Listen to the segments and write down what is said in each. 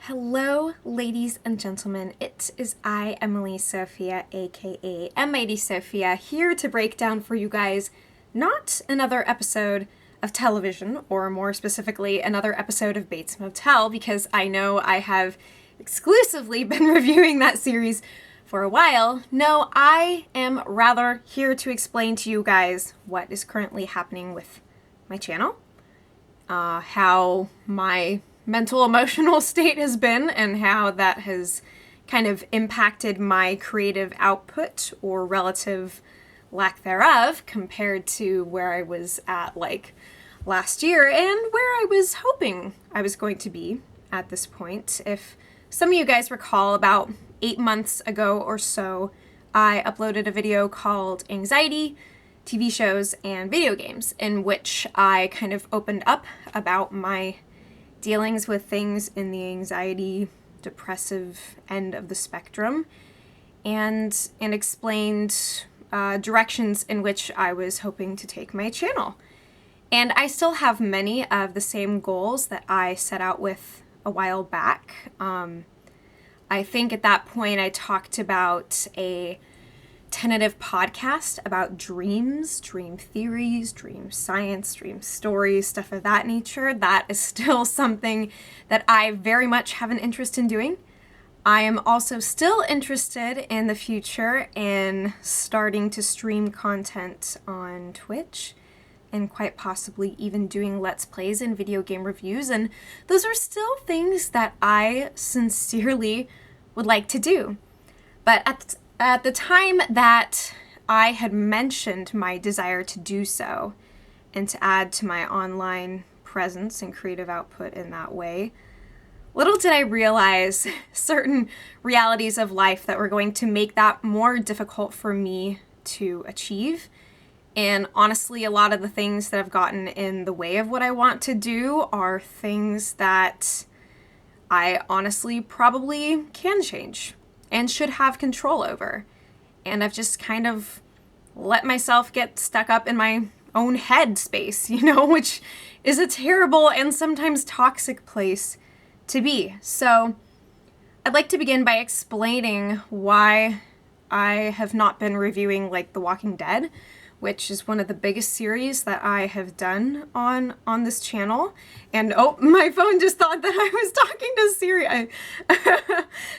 Hello, ladies and gentlemen. It is I, Emily Sophia, aka M80 Sophia, here to break down for you guys not another episode of television, or more specifically, another episode of Bates Motel, because I know I have exclusively been reviewing that series for a while. No, I am rather here to explain to you guys what is currently happening with my channel, how my mental emotional state has been and how that has kind of impacted my creative output or relative lack thereof compared to where I was at like last year and where I was hoping I was going to be at this point. If some of you guys recall, about 8 months ago or so, I uploaded a video called Anxiety, TV shows, and video games, in which I kind of opened up about my dealings with things in the anxiety, depressive end of the spectrum, and explained directions in which I was hoping to take my channel. And I still have many of the same goals that I set out with a while back. I think at that point I talked about a tentative podcast about dreams, dream theories, dream science, dream stories, stuff of that nature. That is still something that I very much have an interest in doing. I am also still interested in the future in starting to stream content on Twitch and quite possibly even doing Let's Plays and video game reviews. And those are still things that I sincerely would like to do. But at the time that I had mentioned my desire to do so and to add to my online presence and creative output in that way, little did I realize certain realities of life that were going to make that more difficult for me to achieve. And honestly, a lot of the things that have gotten in the way of what I want to do are things that I honestly probably can change and should have control over. And I've just kind of let myself get stuck up in my own head space, which is a terrible and sometimes toxic place to be. So I'd like to begin by explaining why I have not been reviewing like The Walking Dead, which is one of the biggest series that I have done on this channel. And oh, my phone just thought that I was talking to Siri.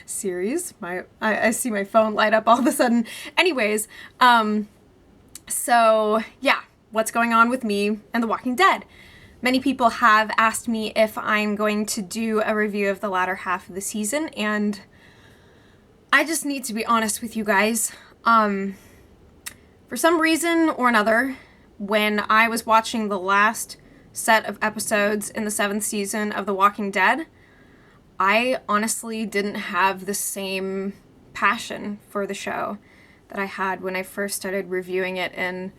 Series. I see my phone light up all of a sudden. Anyways, so yeah, what's going on with me and The Walking Dead? Many people have asked me if I'm going to do a review of the latter half of the season, and I just need to be honest with you guys. For some reason or another, when I was watching the last set of episodes in the 7th season of The Walking Dead, I honestly didn't have the same passion for the show that I had when I first started reviewing it in,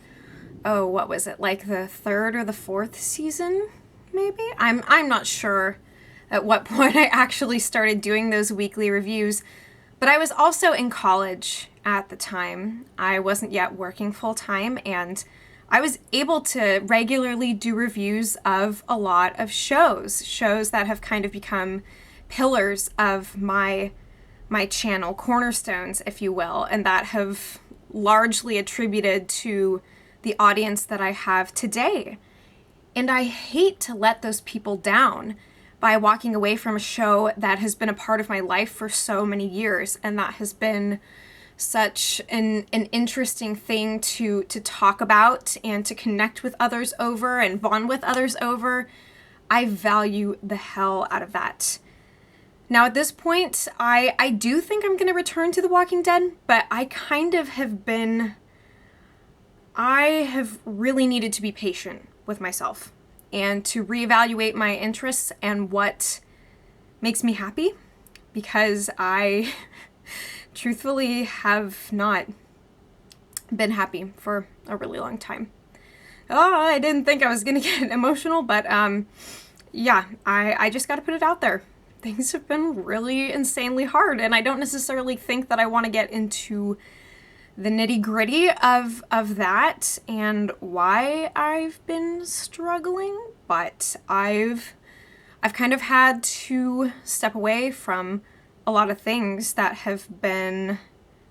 what was it, like the 3rd or the 4th season, maybe? I'm not sure at what point I actually started doing those weekly reviews, but I was also in college at the time. I wasn't yet working full-time, and I was able to regularly do reviews of a lot of shows that have kind of become pillars of my channel, cornerstones, if you will, and that have largely attributed to the audience that I have today. And I hate to let those people down by walking away from a show that has been a part of my life for so many years, and that has been such an interesting thing to talk about and to connect with others over and bond with others over. I value the hell out of that. Now at this point, I do think I'm going to return to The Walking Dead, but I have really needed to be patient with myself and to reevaluate my interests and what makes me happy, because I truthfully have not been happy for a really long time. Oh, I didn't think I was gonna get emotional, but yeah, I just gotta put it out there. Things have been really insanely hard, and I don't necessarily think that I want to get into the nitty-gritty of that and why I've been struggling, but I've I've kind of had to step away from a lot of things that have been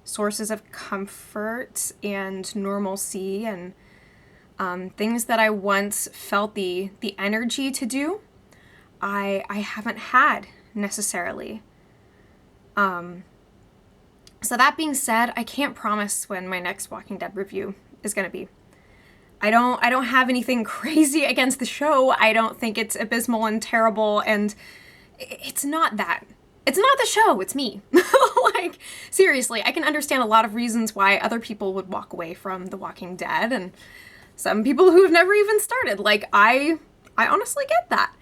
sources of comfort and normalcy and things that I once felt the energy to do. I haven't had necessarily. So that being said, I can't promise when my next Walking Dead review is going to be. I don't have anything crazy against the show. I don't think it's abysmal and terrible, and it's not that. It's not the show, it's me. Like, seriously, I can understand a lot of reasons why other people would walk away from The Walking Dead, and some people who have never even started. Like, I honestly get that.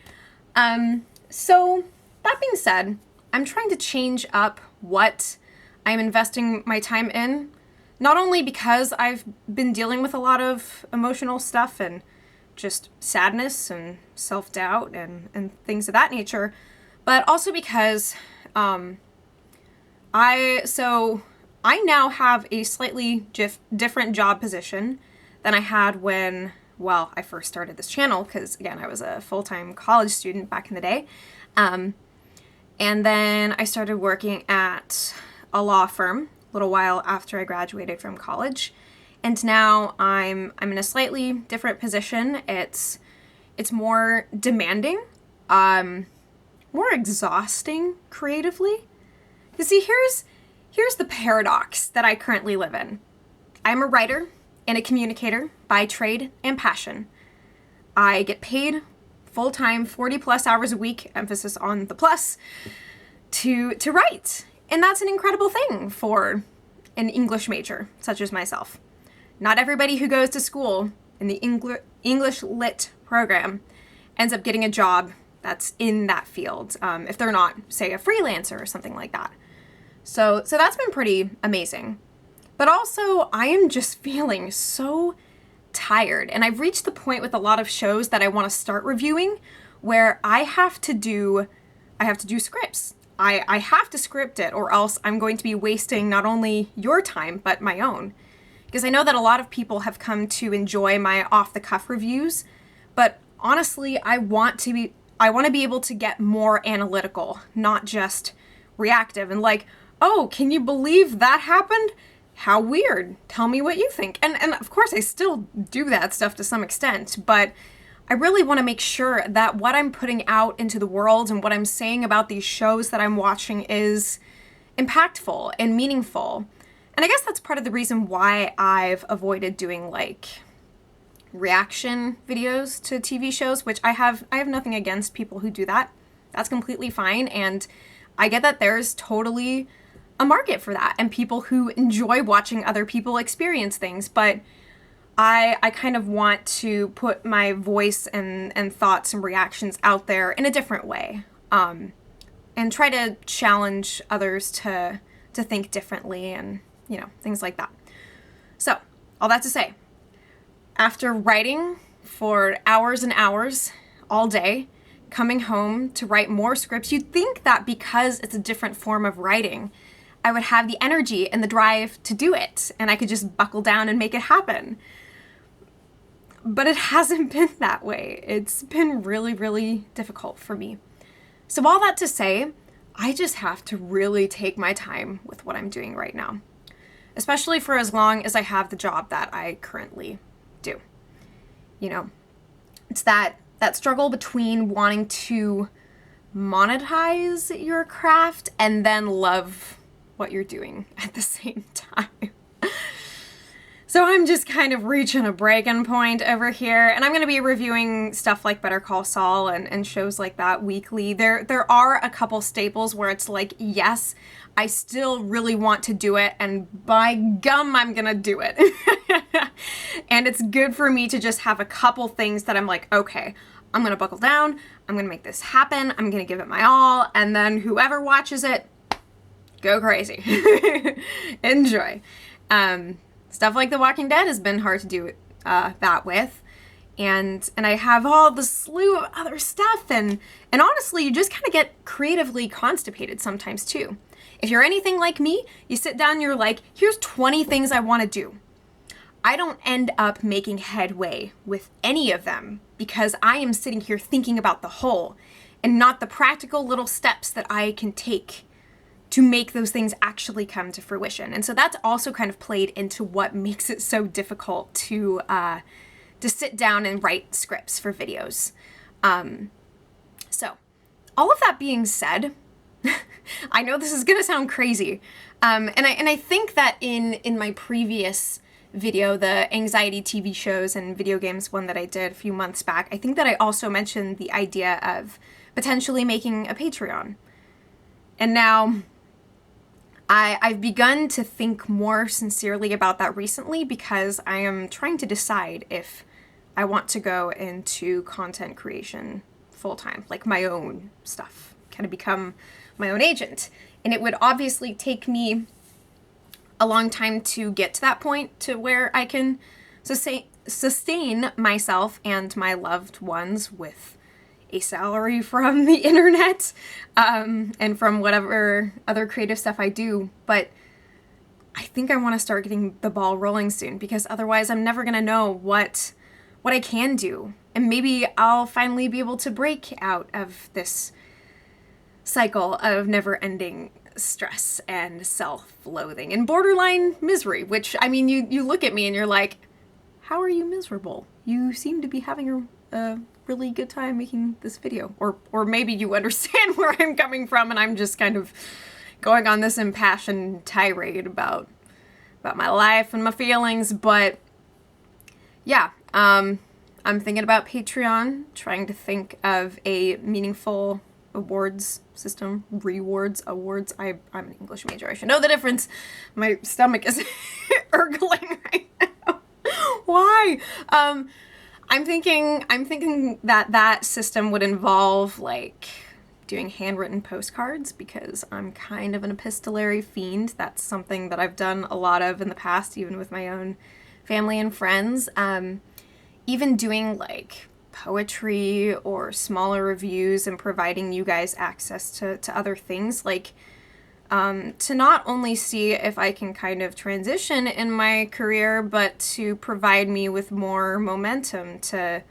So, that being said, I'm trying to change up what I'm investing my time in. Not only because I've been dealing with a lot of emotional stuff and just sadness and self-doubt and things of that nature, but also because I now have a slightly different job position than I had when, well, I first started this channel, because again, I was a full-time college student back in the day. And then I started working at a law firm a little while after I graduated from college. And now I'm in a slightly different position. It's more demanding, more exhausting creatively. You see, here's the paradox that I currently live in. I'm a writer and a communicator by trade and passion. I get paid full-time, 40 plus hours a week, emphasis on the plus, to write. And that's an incredible thing for an English major, such as myself. Not everybody who goes to school in the English Lit program ends up getting a job that's in that field, if they're not, say, a freelancer or something like that. So that's been pretty amazing. But also, I am just feeling so tired, and I've reached the point with a lot of shows that I want to start reviewing where I have to do scripts. I have to script it, or else I'm going to be wasting not only your time, but my own. Because I know that a lot of people have come to enjoy my off-the-cuff reviews, but honestly, I want to be able to get more analytical, not just reactive and like, oh, can you believe that happened? How weird. Tell me what you think. And of course, I still do that stuff to some extent, but I really want to make sure that what I'm putting out into the world and what I'm saying about these shows that I'm watching is impactful and meaningful. And I guess that's part of the reason why I've avoided doing like reaction videos to TV shows, which I have nothing against people who do that. That's completely fine. And I get that there's totally a market for that and people who enjoy watching other people experience things. But I kind of want to put my voice and thoughts and reactions out there in a different way, and try to challenge others to think differently and, you know, things like that. So, all that to say, after writing for hours and hours all day, coming home to write more scripts, you'd think that because it's a different form of writing, I would have the energy and the drive to do it, and I could just buckle down and make it happen. But it hasn't been that way. It's been really, really difficult for me. So all that to say, I just have to really take my time with what I'm doing right now, especially for as long as I have the job that I currently do. You know, it's that struggle between wanting to monetize your craft and then love what you're doing at the same time. So I'm just kind of reaching a breaking point over here, and I'm going to be reviewing stuff like Better Call Saul and shows like that weekly. There are a couple staples where it's like, yes, I still really want to do it, and by gum, I'm going to do it. And it's good for me to just have a couple things that I'm like, okay, I'm going to buckle down, I'm going to make this happen, I'm going to give it my all, and then whoever watches it, go crazy. Enjoy. Stuff like The Walking Dead has been hard to do that with. And I have all the slew of other stuff. And honestly, you just kind of get creatively constipated sometimes too. If you're anything like me, you sit down and you're like, here's 20 things I want to do. I don't end up making headway with any of them because I am sitting here thinking about the whole and not the practical little steps that I can take to make those things actually come to fruition. And so that's also kind of played into what makes it so difficult to sit down and write scripts for videos. So all of that being said, I know this is gonna sound crazy, and I think that in my previous video, the anxiety TV shows and video games one that I did a few months back, I think that I also mentioned the idea of potentially making a Patreon. And now I've begun to think more sincerely about that recently, because I am trying to decide if I want to go into content creation full-time, like my own stuff, kind of become my own agent. And it would obviously take me a long time to get to that point, to where I can sustain myself and my loved ones with a salary from the internet, and from whatever other creative stuff I do. But I think I want to start getting the ball rolling soon, because otherwise I'm never going to know what I can do. And maybe I'll finally be able to break out of this cycle of never-ending stress and self-loathing and borderline misery, which, I mean, you look at me and you're like, how are you miserable? You seem to be having a really good time making this video. Or maybe you understand where I'm coming from, and I'm just kind of going on this impassioned tirade about my life and my feelings. But yeah, I'm thinking about Patreon, trying to think of a meaningful awards system, awards. I'm an English major. I should know the difference. My stomach is gurgling right now. Why? I'm thinking that system would involve, like, doing handwritten postcards, because I'm kind of an epistolary fiend. That's something that I've done a lot of in the past, even with my own family and friends. Even doing, like, poetry or smaller reviews and providing you guys access to other things, like, to not only see if I can kind of transition in my career, but to provide me with more momentum to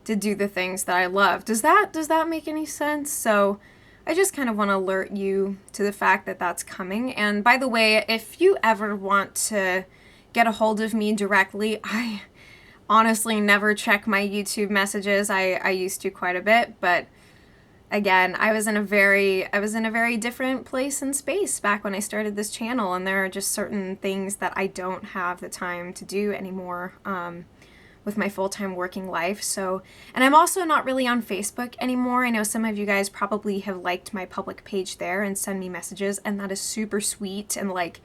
do the things that I love. Does that make any sense? So I just kind of want to alert you to the fact that that's coming. And by the way, if you ever want to get a hold of me directly, I honestly never check my YouTube messages. I used to quite a bit, but again, I was in a very different place and space back when I started this channel, and there are just certain things that I don't have the time to do anymore with my full-time working life. So, and I'm also not really on Facebook anymore. I know some of you guys probably have liked my public page there and send me messages, and that is super sweet. And like,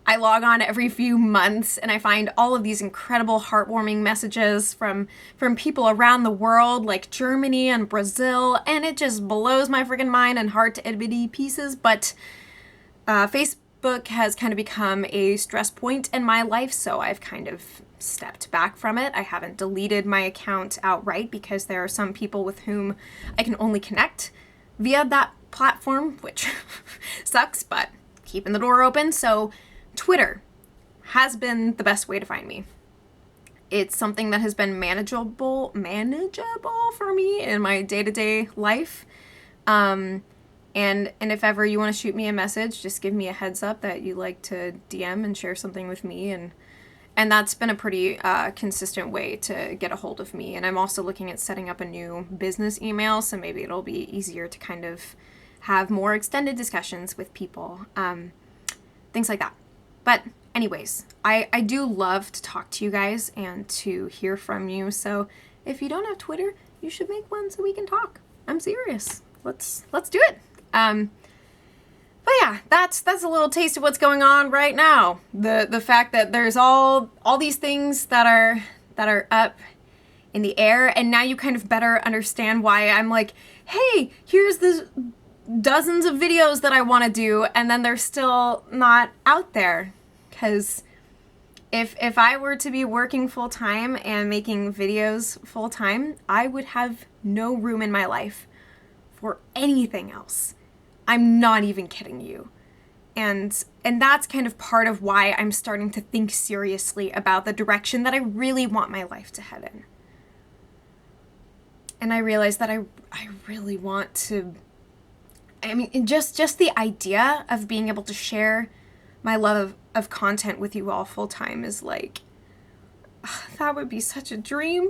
I log on every few months and I find all of these incredible heartwarming messages from people around the world, like Germany and Brazil, and it just blows my freaking mind and heart to itty-bitty pieces. But Facebook has kind of become a stress point in my life, so I've kind of stepped back from it. I haven't deleted my account outright, because there are some people with whom I can only connect via that platform, which sucks, but keeping the door open. So Twitter has been the best way to find me. It's something that has been manageable for me in my day-to-day life. And if ever you want to shoot me a message, just give me a heads up that you like to DM and share something with me, and that's been a pretty consistent way to get a hold of me. And I'm also looking at setting up a new business email, so maybe it'll be easier to kind of have more extended discussions with people, things like that. But anyways, I do love to talk to you guys and to hear from you. So if you don't have Twitter, you should make one so we can talk. I'm serious. Let's do it. But yeah, that's a little taste of what's going on right now. The fact that there's all these things that are up in the air, and now you kind of better understand why I'm like, hey, here's this dozens of videos that I want to do, and then they're still not out there. Because if I were to be working full-time and making videos full-time, I would have no room in my life for anything else. I'm not even kidding you. And that's kind of part of why I'm starting to think seriously about the direction that I really want my life to head in. And I realized that I really want to, I mean, just the idea of being able to share my love of content with you all full time is like, that would be such a dream.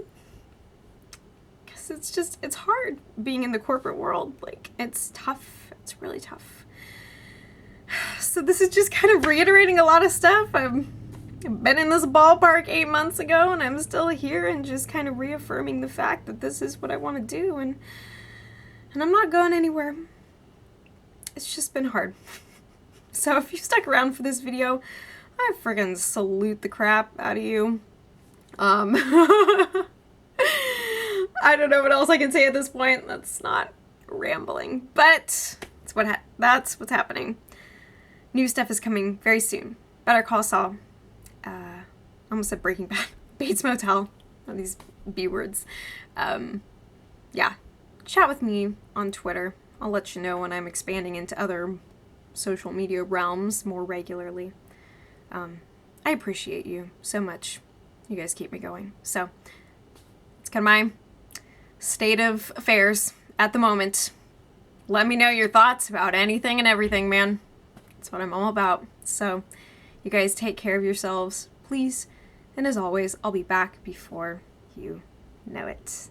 Because it's hard being in the corporate world. Like, it's tough. It's really tough. So this is just kind of reiterating a lot of stuff. I've been in this ballpark 8 months ago, and I'm still here, and just kind of reaffirming the fact that this is what I want to do, and I'm not going anywhere. It's just been hard. So if you stuck around for this video, I friggin' salute the crap out of you. I don't know what else I can say at this point. That's not rambling, but that's what's happening. New stuff is coming very soon. Better Call Saul. Almost said Breaking Bad. Bates Motel. All these B words. Yeah. Chat with me on Twitter. I'll let you know when I'm expanding into other social media realms more regularly. I appreciate you so much. You guys keep me going. So, it's kind of my state of affairs at the moment. Let me know your thoughts about anything and everything, man. That's what I'm all about. So, you guys take care of yourselves, please. And as always, I'll be back before you know it.